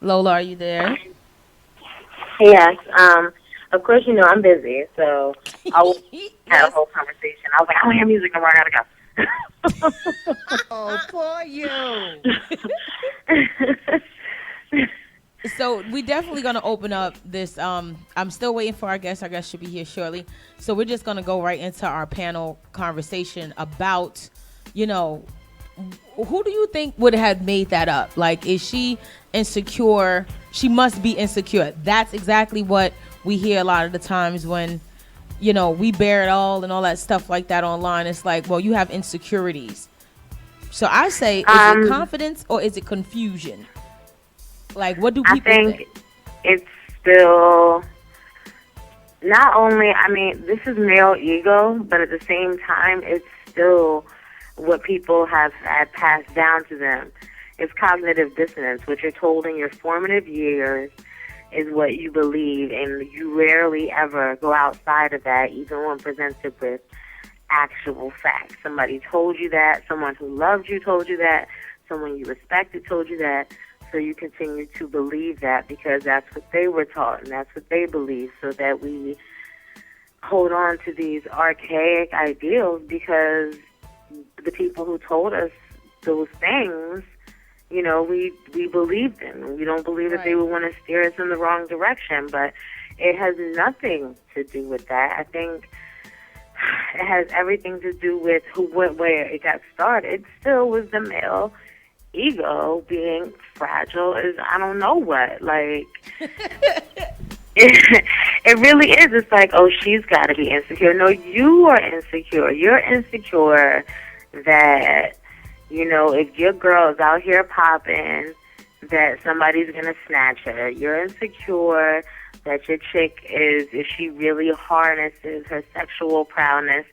Lola, are you there? Yes. Of course, I'm busy, so I will had a Yes. whole conversation. I was like, I don't hear music no more. I gotta Oh, poor you. go. So we definitely gonna open up this. I'm still waiting for our guest. Our guest should be here shortly. So we're just gonna go right into our panel conversation about, you know, who do you think would have made that up? Like, is she insecure? She must be insecure. That's exactly what we hear a lot of the times when, we bear it all and all that stuff like that online. It's like, well, you have insecurities. So I say, is it um, confidence or is it confusion? Like, what do I people think? think it's still not only. I mean, this is male ego, but at the same time, it's still what people have had passed down to them. It's cognitive dissonance, what you're told in your formative years is what you believe, and you rarely ever go outside of that, even when presented with actual facts. Somebody told you that, someone who loved you told you that, someone you respected told you that, so you continue to believe that because that's what they were taught and that's what they believe, so that we hold on to these archaic ideals because the people who told us those things, we believe them. We don't believe that they Right. would want to steer us in the wrong direction, but it has nothing to do with that. I think it has everything to do with where it got started. It still was the male ego being fragile as I don't know what. Like, it really is. It's like, oh, she's got to be insecure. No, you are insecure. You're insecure that, if your girl is out here popping, that somebody's going to snatch her. You're insecure that your chick is, if she really harnesses her sexual prowess,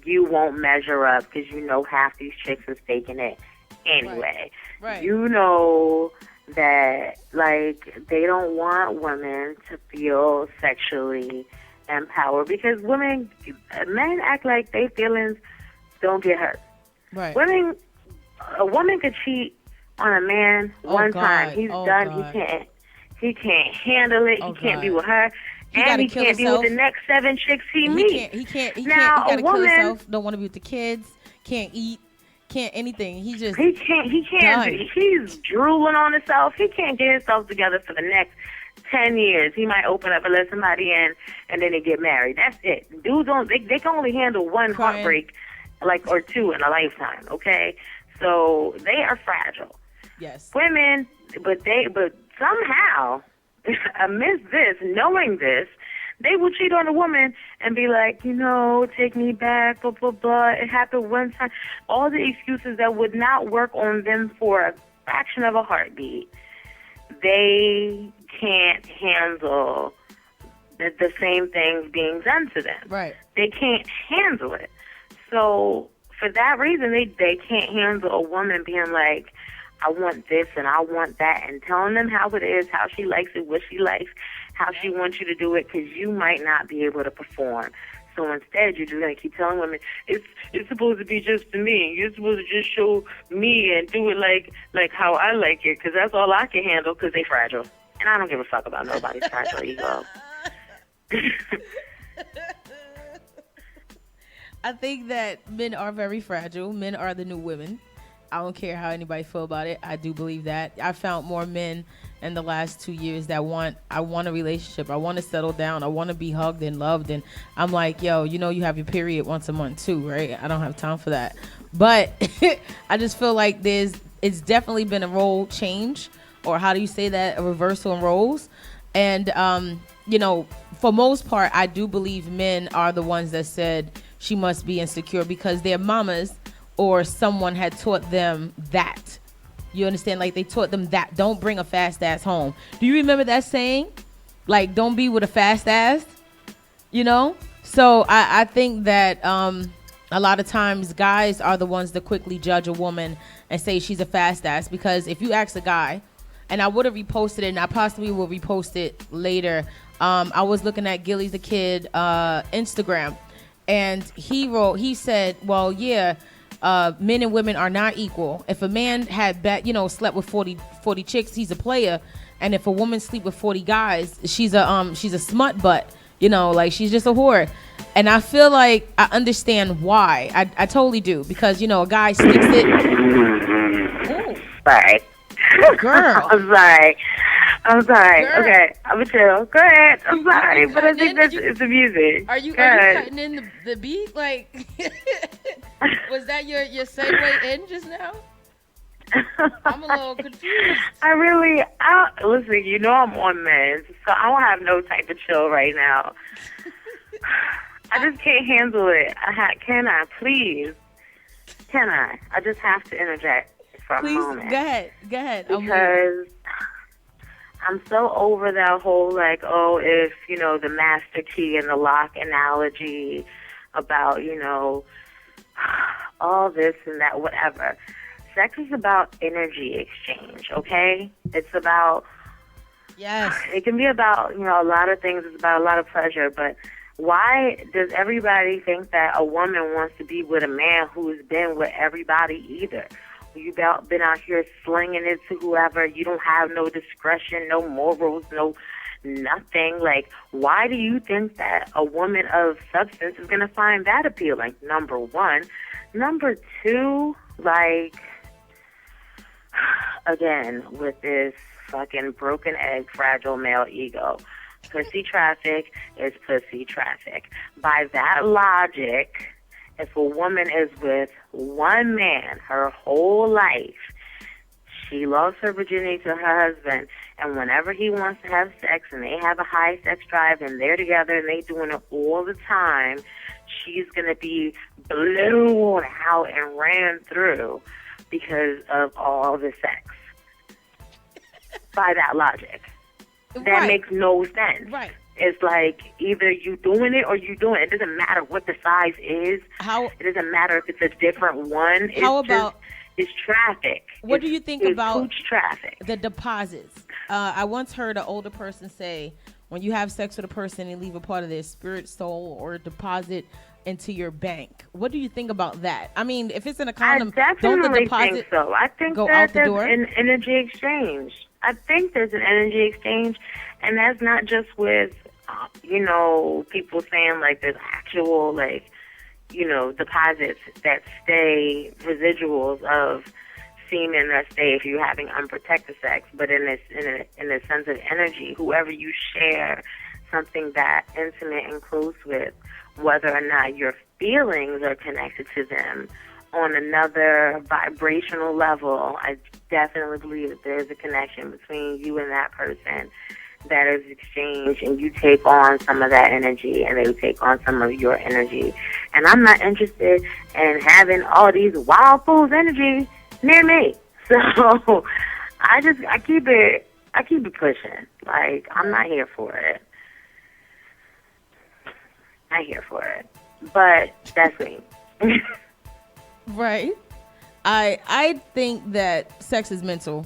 you won't measure up because you know half these chicks is faking it Right. anyway. Right. You know that, like, they don't want women to feel sexually empowered because men act like their feelings don't get hurt. Right. Women, a woman could cheat on a man Oh one time. God. He's Oh done. God. He can't handle it. Oh He can't be God. with her, He and gotta he kill can't be with the himself. next 7 chicks he He meets. can't. He can't. He can't. He Now, a gotta kill woman, himself. Don't want to be with the kids. Can't eat. Can't anything. He just he can't. He can't. done. He's drooling on himself. He can't get himself together for the next 10 years. He might open up and let somebody in, and then they get married. That's it. Dudes don't. They can only handle one Crying. heartbreak, like, or two in a lifetime. Okay, so they are fragile. Yes. Women, but somehow, amidst this, knowing this, they will cheat on a woman and be like, take me back, blah, blah, blah. It happened one time. All the excuses that would not work on them for a fraction of a heartbeat. They can't handle the same things being done to them. Right. They can't handle it. So for that reason, they can't handle a woman being like, I want this and I want that, and telling them how it is, how she likes it, what she likes, how she wants you to do it, because you might not be able to perform. So instead, you're just going to keep telling women, it's supposed to be just for me. You're supposed to just show me and do it like how I like it, because that's all I can handle, because they fragile. And I don't give a fuck about nobody's fragile ego. I think that men are very fragile. Men are the new women. I don't care how anybody feel about it. I do believe that. I found more men in the last 2 years that I want a relationship. I want to settle down. I want to be hugged and loved. And I'm like, yo, you have your period once a month too, right? I don't have time for that. But I just feel like it's definitely been a role change, or how do you say that? A reversal in roles. And, for most part, I do believe men are the ones that said she must be insecure because their mamas or someone had taught them that. You understand? Like, they taught them that. Don't bring a fast ass home. Do you remember that saying? Like, don't be with a fast ass. So I think that a lot of times guys are the ones that quickly judge a woman and say she's a fast ass, because if you ask a guy, and I would have reposted it, and I possibly will repost it later. I was looking at Gilly's the Kid Instagram, and he said, well, yeah, Men and women are not equal. If a man had slept with 40 chicks, he's a player. And if a woman sleep with 40 guys, she's a smut butt. Like she's just a whore. And I feel like I understand why. I totally do, because a guy sticks it. Ooh. Sorry. Girl. I'm sorry. Girl. Okay, I'm chill. Go ahead. I'm sorry, but I think it's the music. Are you cutting in the beat? Like, was that your segue in just now? I'm a little confused. Listen, I'm on meds, so I don't have no type of chill right now. I just can't handle it. Can I, please? Can I? I just have to interject for a moment. Go ahead. Because I'm so over that whole, like, if, the master key and the lock analogy about, all this and that, whatever. Sex is about energy exchange, okay? It's about... Yes. It can be about, a lot of things. It's about a lot of pleasure, but why does everybody think that a woman wants to be with a man who's been with everybody either? You've been out here slinging it to whoever. You don't have no discretion, no morals, no nothing. Like, why do you think that a woman of substance is going to find that appealing? Number one. Number two, like, again, with this fucking broken egg, fragile male ego. Pussy traffic is pussy traffic. By that logic, if a woman is with one man her whole life, she lost her virginity to her husband, and whenever he wants to have sex and they have a high sex drive and they're together and they doing it all the time, she's going to be blown out and ran through because of all the sex. By that logic. That makes no sense. Right. It's like either you doing it or you doing it. It doesn't matter what the size is. It doesn't matter if it's a different one. It's traffic. What do you think about pooch traffic? The deposits? I once heard an older person say, when you have sex with a person and leave a part of their spirit, soul, or deposit into your bank. What do you think about that? I mean, if it's in a condom, don't the deposit think so. I think go that out the there's door? an energy exchange. I think there's an energy exchange, and that's not just with, people saying like there's actual deposits that stay, residuals of semen that stay if you're having unprotected sex, but in a sense of energy, whoever you share something that intimate and close with, whether or not your feelings are connected to them on another vibrational level, I definitely believe that there's a connection between you and that person that is exchanged, and you take on some of that energy and they take on some of your energy. And I'm not interested in having all these wild fools energy near me. So I keep it pushing. Like, I'm not here for it. Not here for it. But that's me. Right. I think that sex is mental.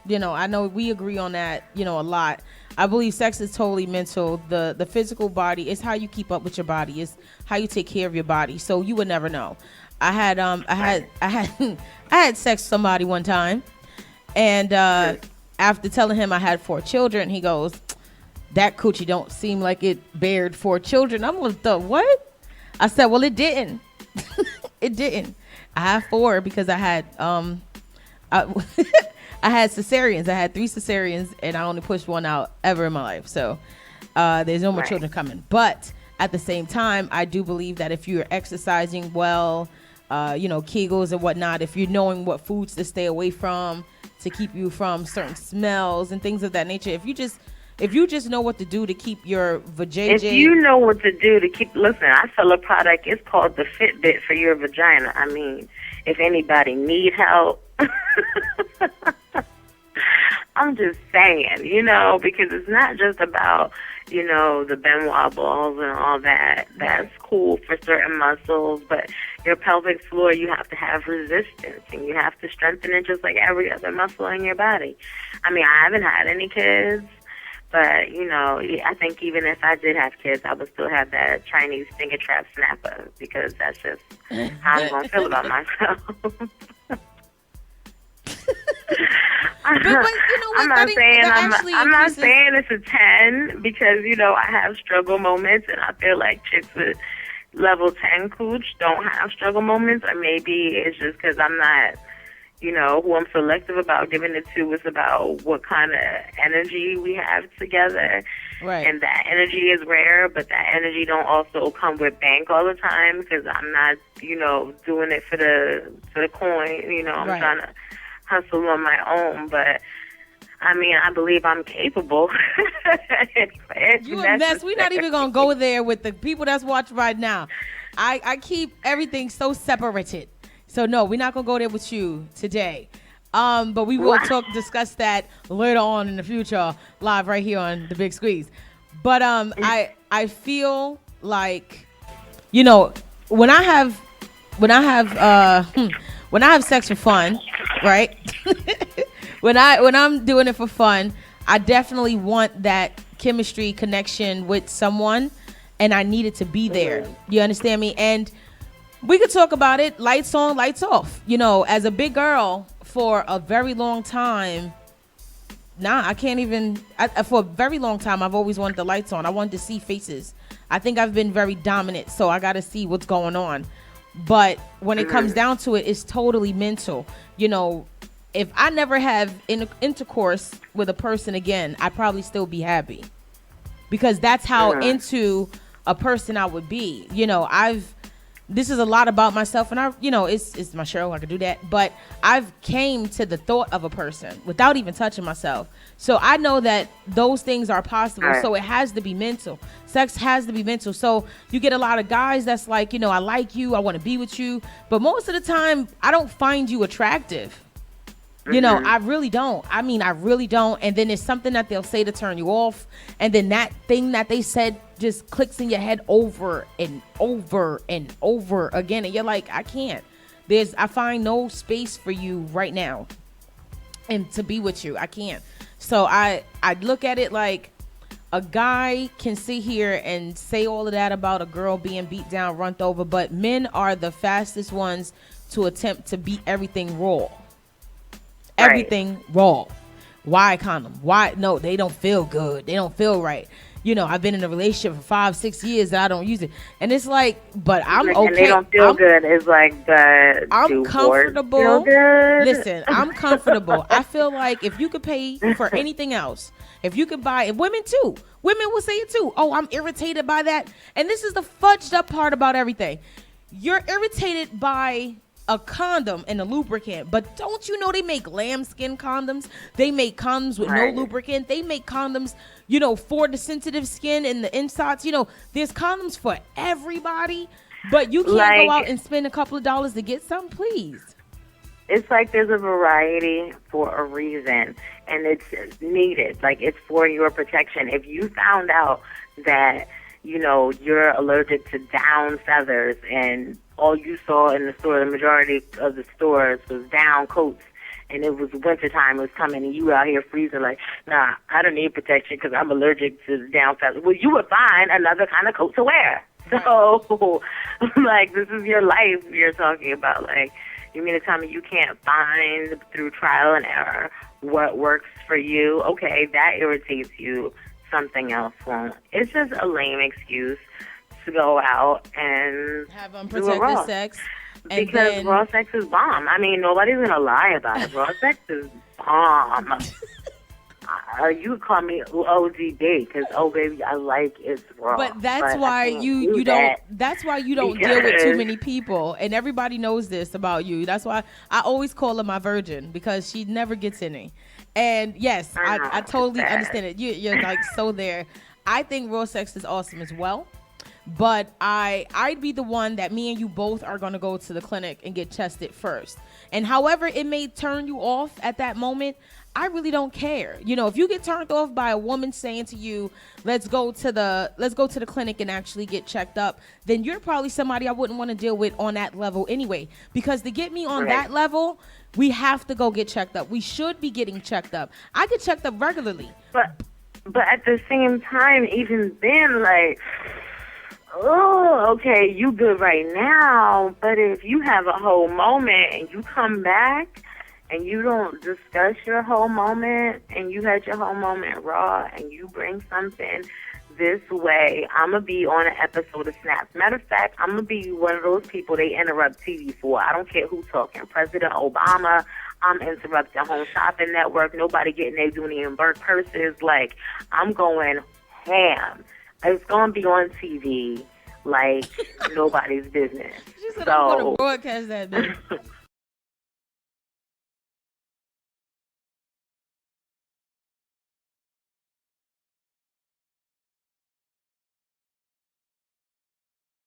I know we agree on that, a lot. I believe sex is totally mental. The physical body is how you keep up with your body. It's how you take care of your body. So you would never know. I had sex with somebody one time, and after telling him I had 4 children, he goes, "That coochie don't seem like it bared 4 children." I'm like, what? I said, well, it didn't. It didn't. I have 4 because I had I had cesareans. I had 3 cesareans, and I only pushed 1 out ever in my life. So there's no more children coming. But at the same time, I do believe that if you're exercising well, Kegels and whatnot, if you're knowing what foods to stay away from to keep you from certain smells and things of that nature, if you just know what to do to keep your vajayjay. If you know what to do to keep, listen, I sell a product. It's called the Fitbit for your vagina. I mean, if anybody need help, I'm just saying, because it's not just about, the Benoit balls and all that. That's cool for certain muscles, but your pelvic floor, you have to have resistance, and you have to strengthen it just like every other muscle in your body. I mean, I haven't had any kids, But, I think even if I did have kids, I would still have that Chinese finger trap snapper because that's just how I'm going to feel about myself. But you know what? I'm not saying it's a 10 because, I have struggle moments and I feel like chicks with level 10 cooch don't have struggle moments, or maybe it's just because I'm not, who I'm selective about giving it to. Is about what kind of energy we have together. Right. And that energy is rare, but that energy don't also come with bank all the time because I'm not, doing it for the coin. I'm right. trying to hustle on my own, but I believe I'm capable. You a mess. We're not even gonna go there with the people that's watching right now. I keep everything so separated. So no, we're not gonna go there with you today. But we will discuss that later on in the future, live right here on the Big Skweeze. But I feel like, when I have sex for fun, right? when I'm doing it for fun, I definitely want that chemistry connection with someone, and I need it to be there. You understand me? And we could talk about it, lights on, lights off. As a big girl for a very long time, I can't even. For a very long time, I've always wanted the lights on. I wanted to see faces. I think I've been very dominant, so I got to see what's going on. But when it comes down to it, it's totally mental. If I never have intercourse with a person again, I'd probably still be happy. Because that's how into a person I would be. This is a lot about myself, and it's my show. I could do that, but I've came to the thought of a person without even touching myself. So I know that those things are possible. So it has to be mental. Sex has to be mental. So you get a lot of guys that's like, I like you, I want to be with you, but most of the time I don't find you attractive. I really don't. I really don't. And then it's something that they'll say to turn you off. And then that thing that they said just clicks in your head over and over and over again. And you're like, I can't. I find no space for you right now. And to be with you, I can't. So I look at it like a guy can sit here and say all of that about a girl being beat down, run over. But men are the fastest ones to attempt to beat everything raw. Everything raw. Why condom? Why? No, they don't feel good. They don't feel right. I've been in a relationship for 5-6 years and I don't use it. And it's like, but I'm okay. And they don't feel good. It's like I'm comfortable. Feel good? Listen, I'm comfortable. I feel like if you could pay for anything else, if you could buy, and women too, women will say it too. Oh, I'm irritated by that. And this is the fudged up part about everything. You're irritated by a condom and a lubricant, but don't you know they make lambskin condoms? They make condoms with no lubricant. They make condoms, for the sensitive skin and the insides. There's condoms for everybody, but you can't go out and spend a couple of dollars to get some, please. It's like there's a variety for a reason, and it's needed. Like, it's for your protection. If you found out that, you're allergic to down feathers and all you saw in the store, the majority of the stores was down coats, and it was wintertime, it was coming, and you were out here freezing like, nah, I don't need protection because I'm allergic to down feathers. Well, you would find another kind of coat to wear. So, like, this is your life you're talking about. Like, you mean to tell me you can't find through trial and error what works for you? Okay, that irritates you. Something else won't. It's just a lame excuse to go out and have unprotected sex. And because raw sex is bomb. Nobody's going to lie about it. Raw sex is bomb. You could call me OGD because, oh, baby, I like it's raw. But that's why you don't. That's why you don't deal with too many people, and everybody knows this about you. That's why I always call her my virgin because she never gets any. And yes, I totally understand it. You're like so there. I think raw sex is awesome as well. But I'd be the one that me and you both are going to go to the clinic and get tested first. And however it may turn you off at that moment, I really don't care. If you get turned off by a woman saying to you, let's go to the clinic and actually get checked up, then you're probably somebody I wouldn't want to deal with on that level anyway. Because to get me on that level, we have to go get checked up. We should be getting checked up. I get checked up regularly. But at the same time, even then, like, oh, okay, you good right now, but if you have a whole moment and you come back and you don't discuss your whole moment and you had your whole moment raw and you bring something this way, I'm going to be on an episode of Snaps. Matter of fact, I'm going to be one of those people they interrupt TV for. I don't care who's talking. President Obama, I'm interrupting Home Shopping Network. Nobody getting their Dooney and Burke purses. Like, I'm going ham. It's going to be on TV like nobody's business. She said, I'm going to broadcast that, bitch.